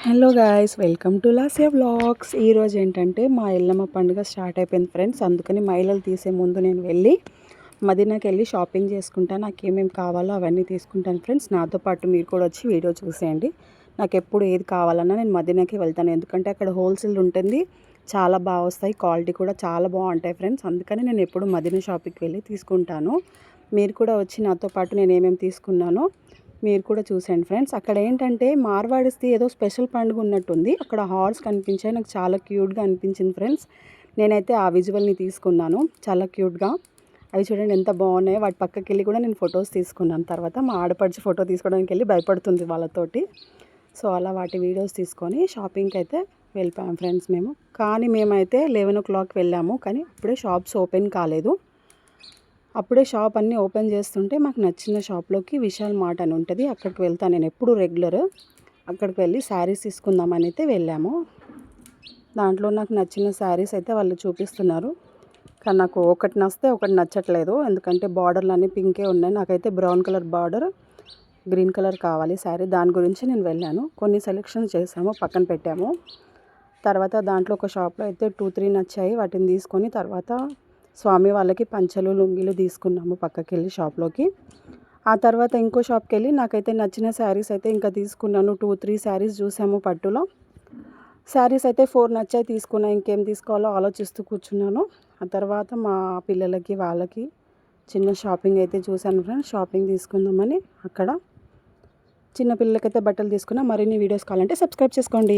Hello guys, welcome to Lasya vlogs. ఈరోజు ఏంటంటే మా ఎల్లమ్మ పండుగ స్టార్ట్ అయిపోయింది ఫ్రెండ్స్. అందుకని మైలలు తీసే ముందు నేను వెళ్ళి మదీనాకి వెళ్ళి షాపింగ్ చేసుకుంటాను. నాకు ఏమేమి కావాలో అవన్నీ తీసుకుంటాను ఫ్రెండ్స్. నాతో పాటు మీరు కూడా వచ్చి వీడియో చూసేయండి. నాకు ఎప్పుడు ఏది కావాలన్నా నేను మదీనాకి వెళ్తాను, ఎందుకంటే అక్కడ హోల్సేల్ ఉంటుంది, చాలా బాగా వస్తాయి, క్వాలిటీ కూడా చాలా బాగుంటాయి ఫ్రెండ్స్. అందుకని నేను ఎప్పుడు మదీనా షాపింగ్కి వెళ్ళి తీసుకుంటాను. మీరు కూడా వచ్చి నాతో పాటు నేను ఏమేమి తీసుకున్నానో మీరు కూడా చూసేయండి ఫ్రెండ్స్. అక్కడ ఏంటంటే మార్వాడిస్ది ఏదో స్పెషల్ పండుగ ఉన్నట్టుంది. అక్కడ హార్స్ కనిపించాయి, నాకు చాలా క్యూట్గా అనిపించింది ఫ్రెండ్స్. నేనైతే ఆ విజువల్ని తీసుకున్నాను, చాలా క్యూట్గా. అవి చూడండి ఎంత బాగున్నాయో. వాటి పక్కకి వెళ్ళి కూడా నేను ఫొటోస్ తీసుకున్నాను. తర్వాత మా ఆడపడిచి ఫోటో తీసుకోవడానికి వెళ్ళి భయపడుతుంది వాళ్ళతోటి. సో అలా వాటి వీడియోస్ తీసుకొని షాపింగ్కి అయితే వెళ్ళిపోయాం ఫ్రెండ్స్ మేము. కానీ మేమైతే 11 o'clock వెళ్ళాము, కానీ అప్పుడే షాప్స్ ఓపెన్ కాలేదు. అప్పుడే షాప్ అన్నీ ఓపెన్ చేస్తుంటే మాకు నచ్చిన షాప్లోకి విశాల్ మార్ట్ అని ఉంటుంది, అక్కడికి వెళ్తాను నేను ఎప్పుడు రెగ్యులర్. అక్కడికి వెళ్ళి శారీస్ తీసుకుందామని అయితే వెళ్ళాము. దాంట్లో నాకు నచ్చిన శారీస్ అయితే వాళ్ళు చూపిస్తున్నారు, కానీ నాకు ఒకటి నచ్చితే ఒకటి నచ్చట్లేదు, ఎందుకంటే బార్డర్లు అన్నీ పింకే ఉన్నాయి. నాకైతే brown colour border, green colour కావాలి శారీ. దాని గురించి నేను వెళ్ళాను, కొన్ని సెలెక్షన్ చేసాము, పక్కన పెట్టాము. తర్వాత దాంట్లో ఒక షాప్లో అయితే 2-3 నచ్చాయి, వాటిని తీసుకొని తర్వాత స్వామి వాళ్ళకి పంచలు లుంగీలు తీసుకున్నాము పక్కకి వెళ్ళి షాప్లోకి. ఆ తర్వాత ఇంకో షాప్కి వెళ్ళి నాకైతే నచ్చిన శారీస్ అయితే ఇంకా తీసుకున్నాను. 2-3 శారీస్ చూసాము పట్టులో. శారీస్ అయితే 4 నచ్చాయి, తీసుకున్నాను. ఇంకేం తీసుకోవాలో ఆలోచిస్తూ కూర్చున్నాను. ఆ తర్వాత మా పిల్లలకి వాళ్ళకి చిన్న షాపింగ్ అయితే చూశాను ఫ్రెండ్స్. షాపింగ్ తీసుకుందామని అక్కడ చిన్న పిల్లలకైతే బట్టలు తీసుకున్నా. మరిన్ని వీడియోస్ కావాలంటే సబ్స్క్రైబ్ చేసుకోండి.